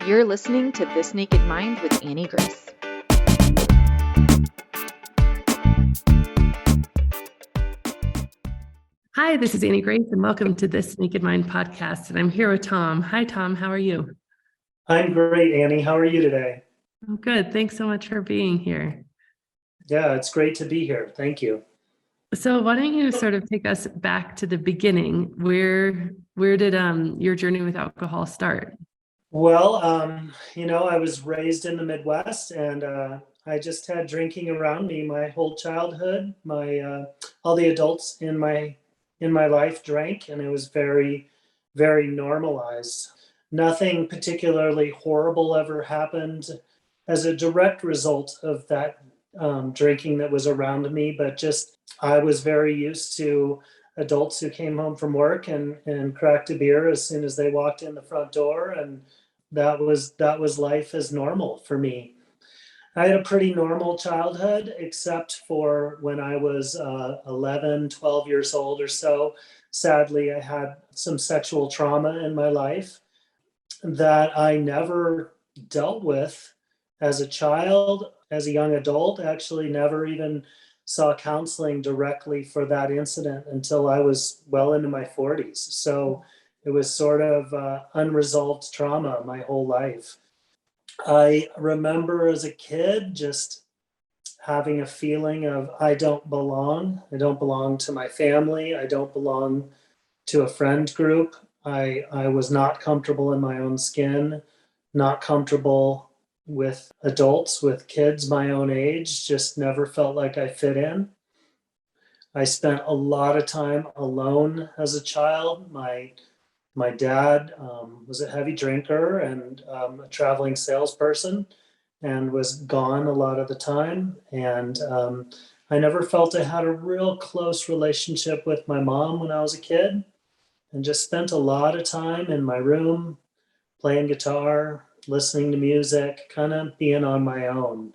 You're listening to This Naked Mind with Annie Grace. Hi, this is Annie Grace, and welcome to This Naked Mind podcast. And I'm here with Tom. Hi, Tom. How are you? I'm great, Annie. How are you today? I'm good. Thanks so much for being here. Yeah, it's great to be here. Thank you. So why don't you sort of take us back to the beginning? Where did your journey with alcohol start? Well, I was raised in the Midwest, and I just had drinking around me my whole childhood. My all the adults in my life drank, and it was very, very normalized. Nothing particularly horrible ever happened as a direct result of that drinking that was around me, but just I was very used to adults who came home from work and cracked a beer as soon as they walked in the front door, and that was life as normal for me. I had a pretty normal childhood, except for when I was 11, 12 years old or so. Sadly, I had some sexual trauma in my life that I never dealt with as a child, as a young adult. Actually, never even saw counseling directly for that incident until I was well into my 40s. So it was sort of unresolved trauma my whole life. I remember as a kid just having a feeling of I don't belong. I don't belong to my family. I don't belong to a friend group. I was not comfortable in my own skin, not comfortable with adults, with kids my own age, just never felt like I fit in. I spent a lot of time alone as a child. My dad was a heavy drinker and a traveling salesperson and was gone a lot of the time. And I never felt I had a real close relationship with my mom when I was a kid, and just spent a lot of time in my room playing guitar, listening to music, kind of being on my own.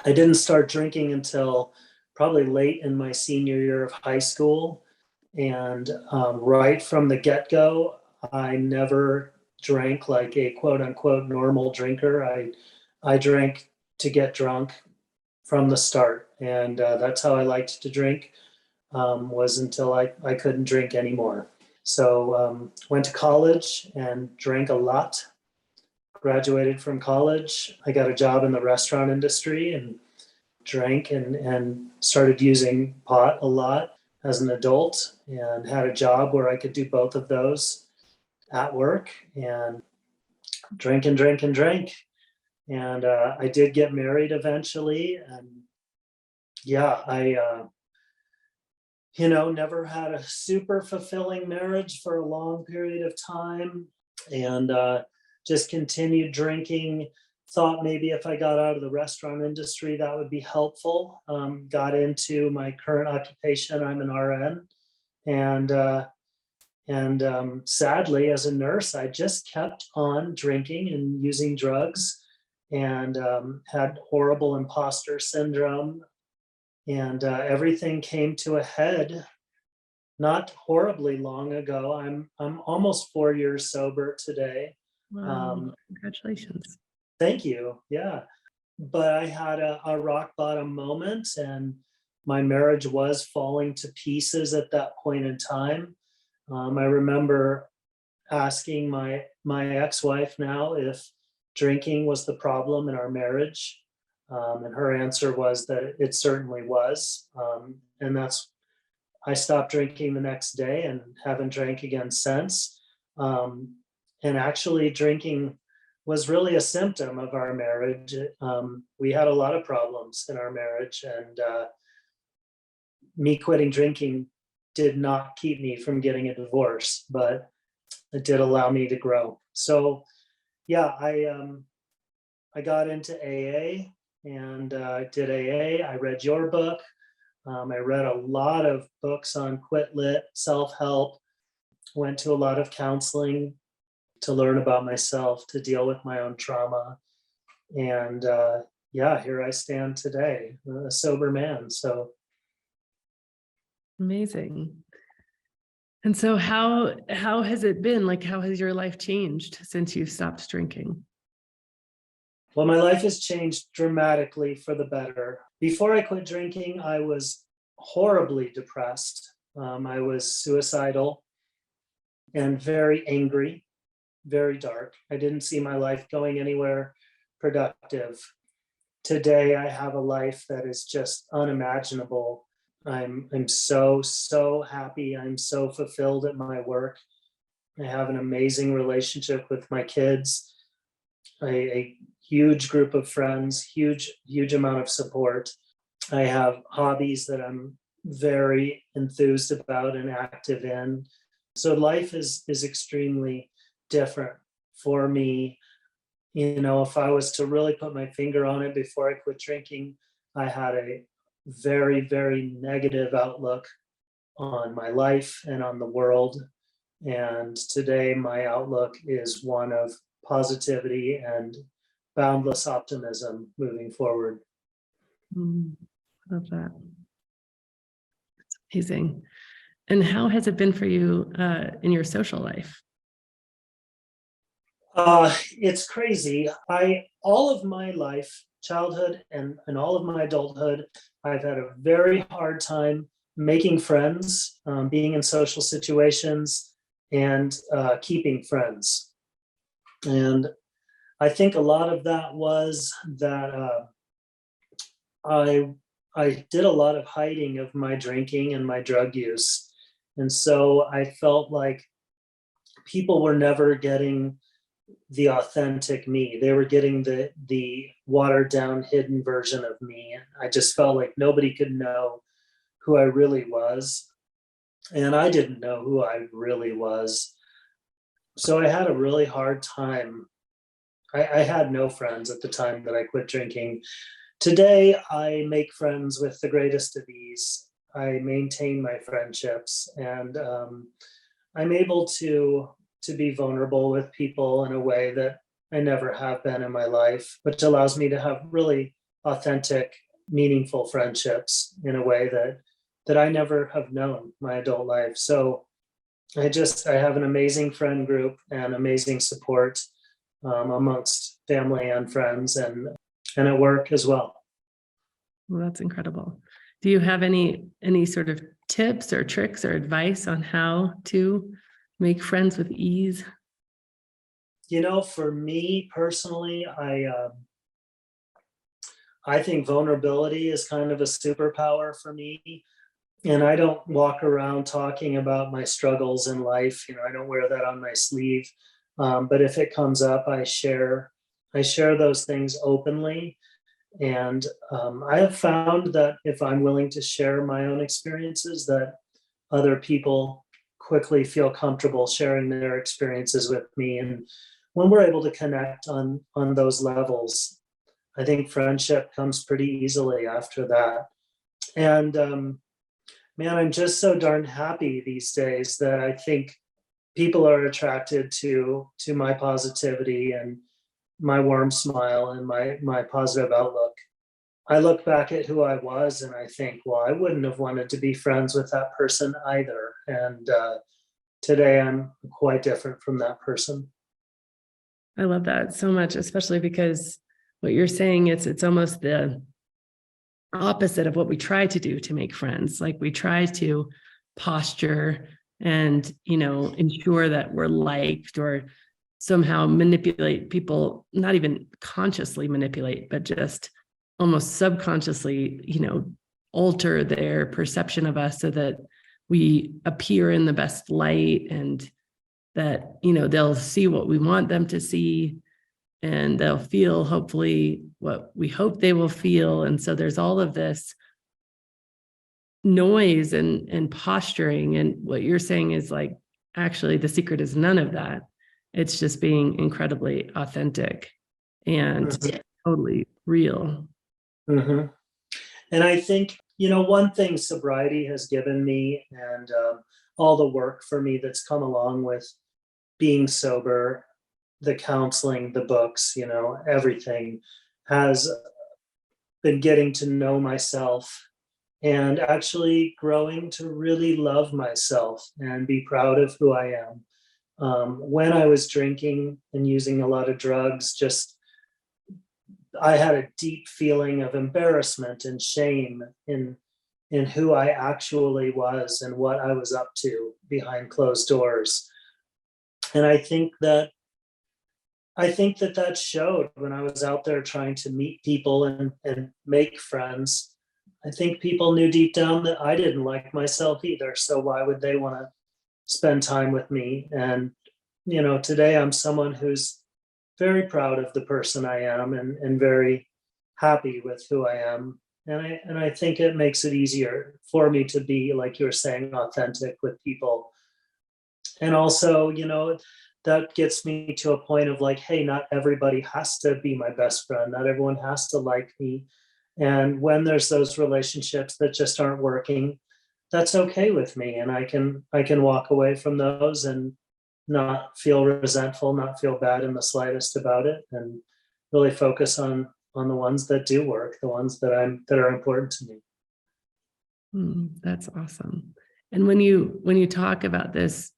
I didn't start drinking until probably late in my senior year of high school. And right from the get go, I never drank like a quote unquote normal drinker. I drank to get drunk from the start. And that's how I liked to drink, was until I couldn't drink anymore. So went to college and drank a lot. Graduated from college. I got a job in the restaurant industry and drank and started using pot a lot as an adult, and had a job where I could do both of those at work, and drink and drink and drink. And I did get married eventually. And yeah, I never had a super fulfilling marriage for a long period of time, and just continued drinking. Thought maybe if I got out of the restaurant industry, that would be helpful. Got into my current occupation. I'm an RN, and sadly, as a nurse, I just kept on drinking and using drugs, and had horrible imposter syndrome, and everything came to a head not horribly long ago. I'm almost 4 years sober today. Wow, congratulations. Thank you. Yeah. But I had a rock bottom moment, and my marriage was falling to pieces at that point in time. I remember asking my ex-wife now if drinking was the problem in our marriage. And her answer was that it certainly was. And I stopped drinking the next day and haven't drank again since. And actually, drinking was really a symptom of our marriage. We had a lot of problems in our marriage, and me quitting drinking did not keep me from getting a divorce, but it did allow me to grow. So, yeah, I got into AA and did AA. I read your book. I read a lot of books on quit lit, self-help, went to a lot of counseling to learn about myself, to deal with my own trauma. And yeah, here I stand today, a sober man. So Amazing. And so how has it been? Like, how has your life changed since you've stopped drinking? Well, my life has changed dramatically for the better. Before I quit drinking, I was horribly depressed. I was suicidal and very angry, very dark. I didn't see my life going anywhere productive. Today, I have a life that is just unimaginable. I'm so happy. I'm so fulfilled at my work. I have an amazing relationship with my kids, a huge group of friends, huge amount of support. I have hobbies that I'm very enthused about and active in. So life is extremely different for me. You know, if I was to really put my finger on it, before I quit drinking, I had a very negative outlook on my life and on the world. And today my outlook is one of positivity and boundless optimism moving forward. Love that. It's amazing. And how has it been for you in your social life? It's crazy. All of my life, childhood and all of my adulthood, I've had a very hard time making friends, being in social situations, and keeping friends. And I think a lot of that was that I did a lot of hiding of my drinking and my drug use, and so I felt like people were never getting the authentic me. They were getting the watered down, hidden version of me. And I just felt like nobody could know who I really was. And I didn't know who I really was. So I had a really hard time. I had no friends at the time that I quit drinking. Today, I make friends with the greatest of ease. I maintain my friendships, and I'm able to be vulnerable with people in a way that I never have been in my life, which allows me to have really authentic, meaningful friendships in a way that I never have known my adult life. So I have an amazing friend group and amazing support amongst family and friends, and at work as well. Well, that's incredible. Do you have any sort of tips or tricks or advice on how to make friends with ease? You know, for me personally, I think vulnerability is kind of a superpower for me. And I don't walk around talking about my struggles in life. You know, I don't wear that on my sleeve. But if it comes up, I share those things openly. And I have found that if I'm willing to share my own experiences, that other people quickly feel comfortable sharing their experiences with me. And when we're able to connect on those levels, I think friendship comes pretty easily after that. And man, I'm just so darn happy these days that I think people are attracted to my positivity and my warm smile and my positive outlook. I look back at who I was and I think, well, I wouldn't have wanted to be friends with that person either. And today I'm quite different from that person. I love that so much, especially because what you're saying is it's almost the opposite of what we try to do to make friends. Like we try to posture and, ensure that we're liked or somehow manipulate people, not even consciously manipulate, but just almost subconsciously, alter their perception of us so that we appear in the best light and that, they'll see what we want them to see and they'll feel hopefully what we hope they will feel. And so there's all of this noise and posturing. And what you're saying is like, actually, the secret is none of that. It's just being incredibly authentic and totally real. Mm-hmm. And I think, one thing sobriety has given me and all the work for me that's come along with being sober, the counseling, the books, everything has been getting to know myself and actually growing to really love myself and be proud of who I am. When I was drinking and using a lot of drugs, just I had a deep feeling of embarrassment and shame in who I actually was and what I was up to behind closed doors. And I think that showed when I was out there trying to meet people and make friends. I think people knew deep down that I didn't like myself either. So why would they want to spend time with me? And, today I'm someone who's very proud of the person I am and very happy with who I am. And I think it makes it easier for me to be, like you were saying, authentic with people. And also, that gets me to a point of like, hey, not everybody has to be my best friend. Not everyone has to like me. And when there's those relationships that just aren't working, that's okay with me. And I can walk away from those and not feel resentful, not feel bad in the slightest about it, and really focus on the ones that do work, the ones that are important to me. That's awesome. And when you talk about this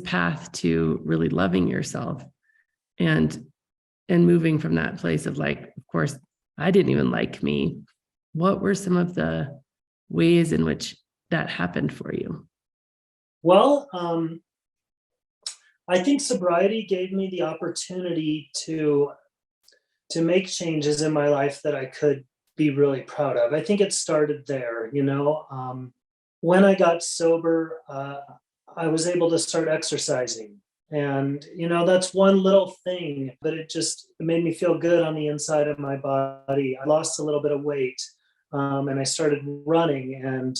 path to really loving yourself and moving from that place of like, of course, I didn't even like me. What were some of the ways in which that happened for you? Well, I think sobriety gave me the opportunity to make changes in my life that I could be really proud of. I think it started there. When I got sober, I was able to start exercising. And, that's one little thing, but it made me feel good on the inside of my body. I lost a little bit of weight, and I started running and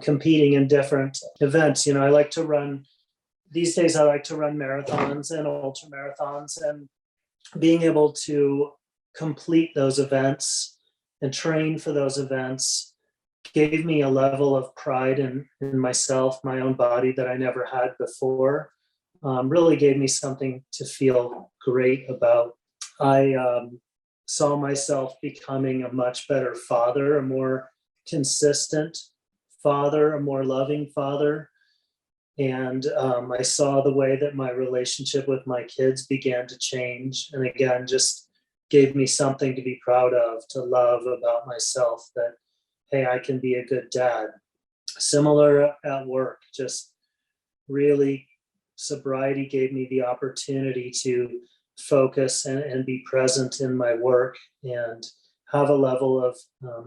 competing in different events. I like to run, these days, I like to run marathons and ultra marathons, and being able to complete those events and train for those events gave me a level of pride in myself, my own body, that I never had before. Really gave me something to feel great about. I saw myself becoming a much better father, a more consistent father, a more loving father. And I saw the way that my relationship with my kids began to change. And again, just gave me something to be proud of, to love about myself, that, hey, I can be a good dad. Similar at work, just really sobriety gave me the opportunity to focus and be present in my work and have a level of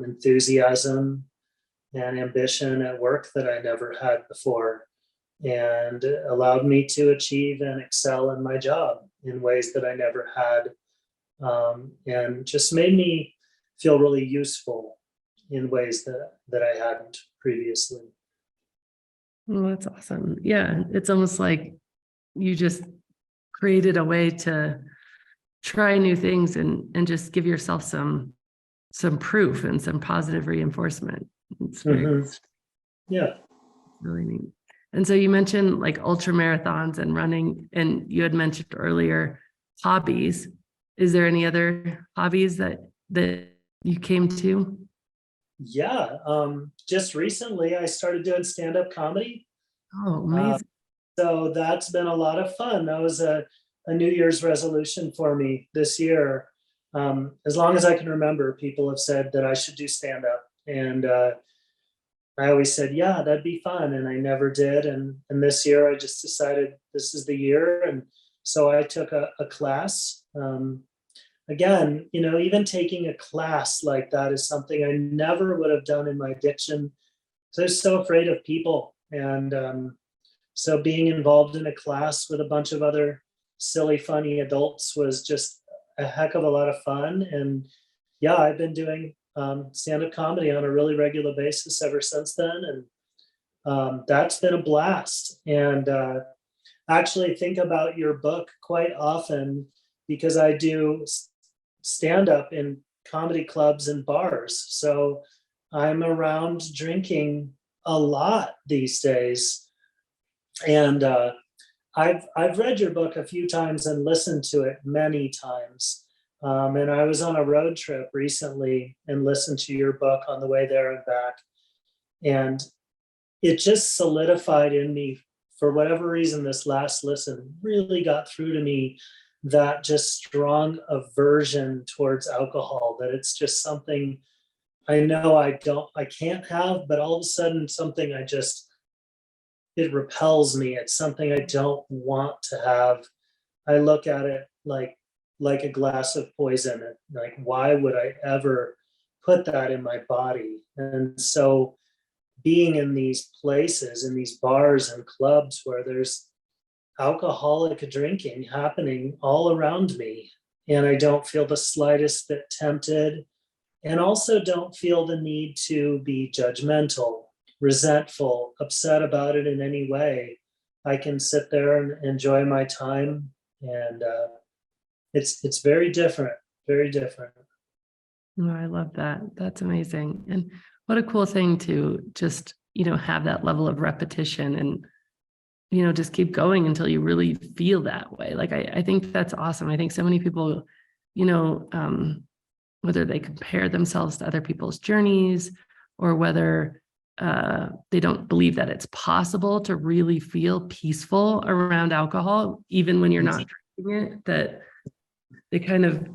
enthusiasm and ambition at work that I never had before, and allowed me to achieve and excel in my job in ways that I never had, and just made me feel really useful in ways that I hadn't previously. Well, that's awesome. Yeah, it's almost like you just created a way to try new things and just give yourself some proof and some positive reinforcement. It's Yeah. really neat. And so you mentioned like ultra marathons and running, and you had mentioned earlier hobbies. Is there any other hobbies that you came to? Yeah. Just recently, I started doing stand-up comedy. Oh, amazing. So that's been a lot of fun. That was a New Year's resolution for me this year. As long as I can remember, people have said that I should do stand-up. And I always said, yeah, that'd be fun. And I never did. And this year, I just decided this is the year. And so I took a class. Again, even taking a class like that is something I never would have done in my addiction. So I was so afraid of people. And so being involved in a class with a bunch of other silly, funny adults was just a heck of a lot of fun. And yeah, I've been doing stand-up comedy on a really regular basis ever since then. And that's been a blast. And actually think about your book quite often, because I do stand up in comedy clubs and bars. So I'm around drinking a lot these days. And I've read your book a few times and listened to it many times. And I was on a road trip recently and listened to your book on the way there and back. And it just solidified in me, for whatever reason, this last listen really got through to me, that just strong aversion towards alcohol, that it's just something I know I can't have, but all of a sudden something it repels me. It's something I don't want to have. I look at it like a glass of poison. Like, why would I ever put that in my body? And so being in these places, in these bars and clubs where there's alcoholic drinking happening all around me, and I don't feel the slightest bit tempted, and also don't feel the need to be judgmental, resentful, upset about it in any way. I can sit there and enjoy my time, and it's very different, very different. Oh, I love that. That's amazing. And what a cool thing to just, have that level of repetition and, just keep going until you really feel that way. Like, I think that's awesome. I think so many people, whether they compare themselves to other people's journeys or whether they don't believe that it's possible to really feel peaceful around alcohol, even when you're not drinking it, that they kind of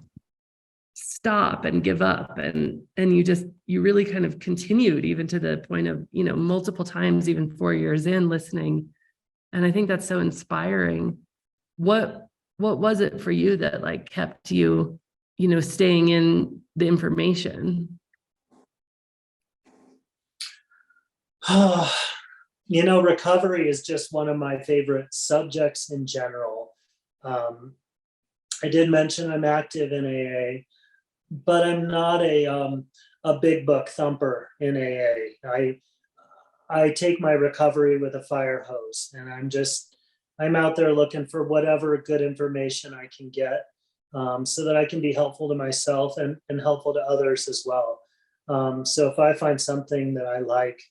stop and give up, and you really kind of continued even to the point of multiple times, even 4 years in, listening. And I think that's so inspiring. What was it for you that kept you staying in the information? Recovery is just one of my favorite subjects in general. I did mention I'm active in AA, but I'm not a big book thumper in AA. I take my recovery with a fire hose, and I'm out there looking for whatever good information I can get, so that I can be helpful to myself and helpful to others as well. So if I find something that I like,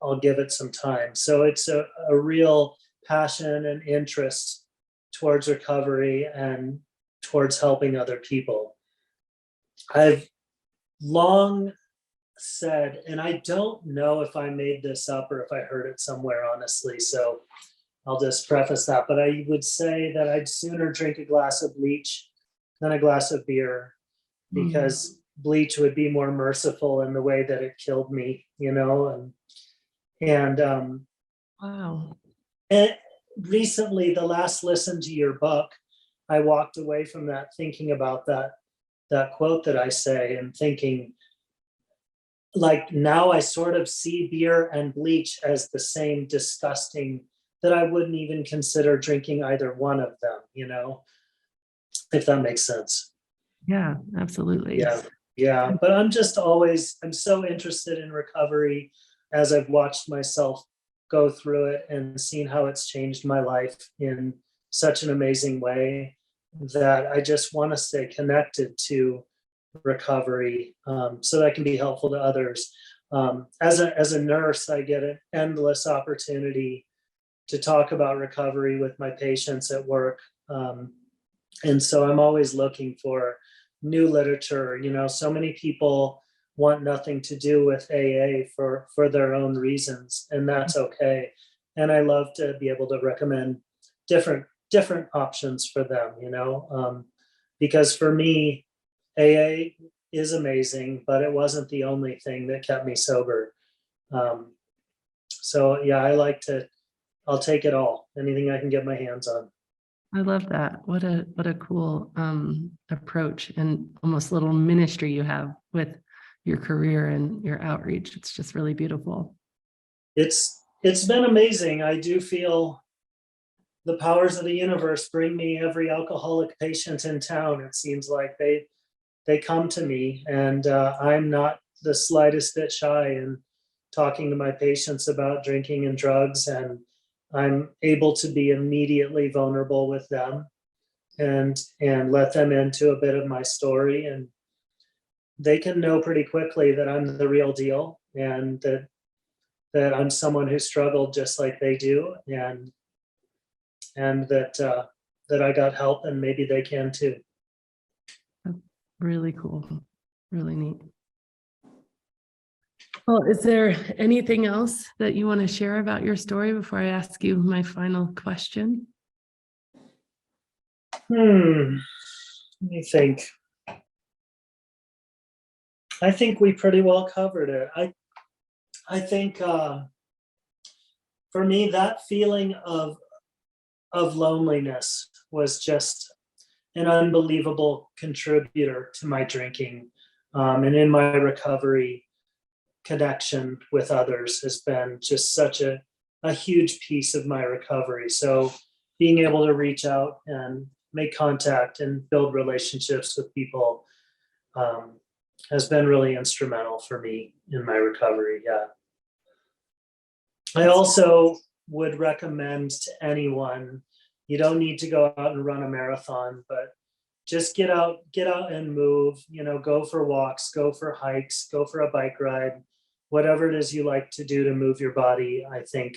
I'll give it some time. So it's a real passion and interest towards recovery and towards helping other people. I've long said, and I don't know if I made this up or if I heard it somewhere, honestly, so I'll just preface that, but I would say that I'd sooner drink a glass of bleach than a glass of beer, because bleach would be more merciful in the way that it killed me, Wow. And recently, the last listen to your book, I walked away from that thinking about that quote that I say, and thinking, now I sort of see beer and bleach as the same disgusting, that I wouldn't even consider drinking either one of them, if that makes sense. Yeah, absolutely. Yeah. But I'm so interested in recovery, as I've watched myself go through it and seen how it's changed my life in such an amazing way, that I just want to stay connected to recovery, so that I can be helpful to others. As a nurse, I get an endless opportunity to talk about recovery with my patients at work. And so I'm always looking for new literature. So many people want nothing to do with AA for their own reasons, and that's okay. And I love to be able to recommend different options for them, because for me, AA is amazing, but it wasn't the only thing that kept me sober. So yeah, I'll take it all, anything I can get my hands on. I love that. What a cool approach, and almost little ministry you have with your career and your outreach. It's just really beautiful. It's been amazing. I do feel the powers of the universe bring me every alcoholic patient in town. It seems like they come to me, and I'm not the slightest bit shy in talking to my patients about drinking and drugs, and I'm able to be immediately vulnerable with them and let them into a bit of my story, and they can know pretty quickly that I'm the real deal, and that I'm someone who struggled just like they do, and that I got help, and maybe they can too. Really cool. Really neat. Well, is there anything else that you want to share about your story before I ask you my final question? Let me think. I think we pretty well covered it. I think for me, that feeling of loneliness was just an unbelievable contributor to my drinking, and in my recovery. Connection with others has been just such a huge piece of my recovery. So being able to reach out and make contact and build relationships with people has been really instrumental for me in my recovery. Yeah. I also would recommend to anyone, you don't need to go out and run a marathon, but just get out and move, go for walks, go for hikes, go for a bike ride, whatever it is you like to do to move your body, I think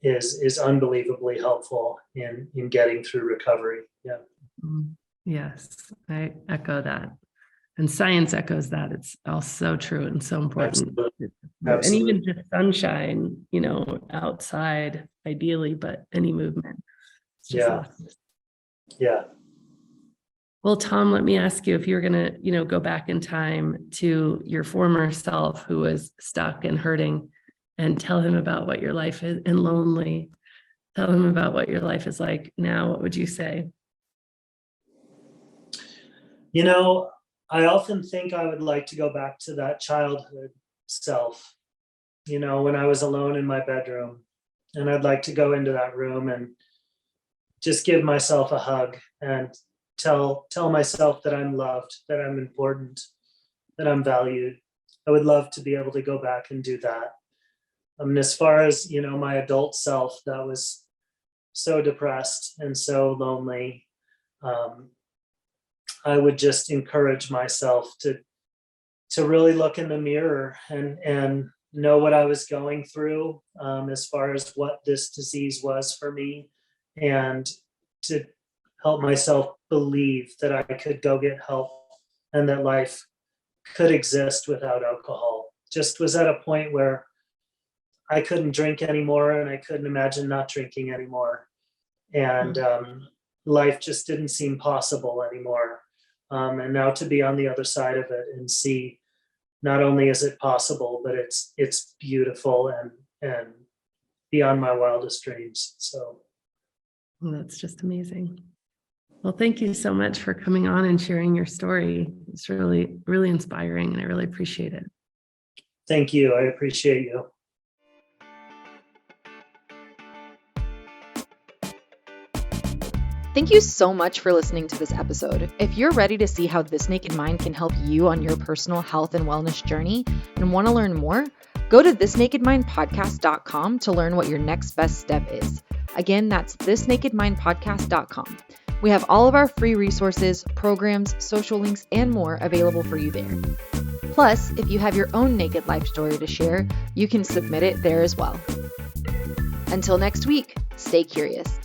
is unbelievably helpful in getting through recovery. Yeah. Yes, I echo that. And science echoes that. It's all so true and so important. Absolutely. And even just sunshine, outside ideally, but any movement. It's just awesome. Yeah. Well, Tom, let me ask you if you're going to, go back in time to your former self who was stuck and hurting and tell him about what your life is and lonely. Tell him about what your life is like now. What would you say? I often think I would like to go back to that childhood self, when I was alone in my bedroom, and I'd like to go into that room and just give myself a hug and tell myself that I'm loved, that I'm important, that I'm valued. I would love to be able to go back and do that. As far as, my adult self that was so depressed and so lonely, I would just encourage myself to really look in the mirror and know what I was going through, as far as what this disease was for me, and to help myself believe that I could go get help and that life could exist without alcohol. Just was at a point where I couldn't drink anymore and I couldn't imagine not drinking anymore. And life just didn't seem possible anymore. And now to be on the other side of it and see not only is it possible, but it's beautiful and beyond my wildest dreams. So that's just amazing. Well, thank you so much for coming on and sharing your story. It's really, really inspiring, and I really appreciate it. Thank you. I appreciate you. Thank you so much for listening to this episode. If you're ready to see how This Naked Mind can help you on your personal health and wellness journey and want to learn more, go to thisnakedmindpodcast.com to learn what your next best step is. Again, that's thisnakedmindpodcast.com. We have all of our free resources, programs, social links, and more available for you there. Plus, if you have your own naked life story to share, you can submit it there as well. Until next week, stay curious.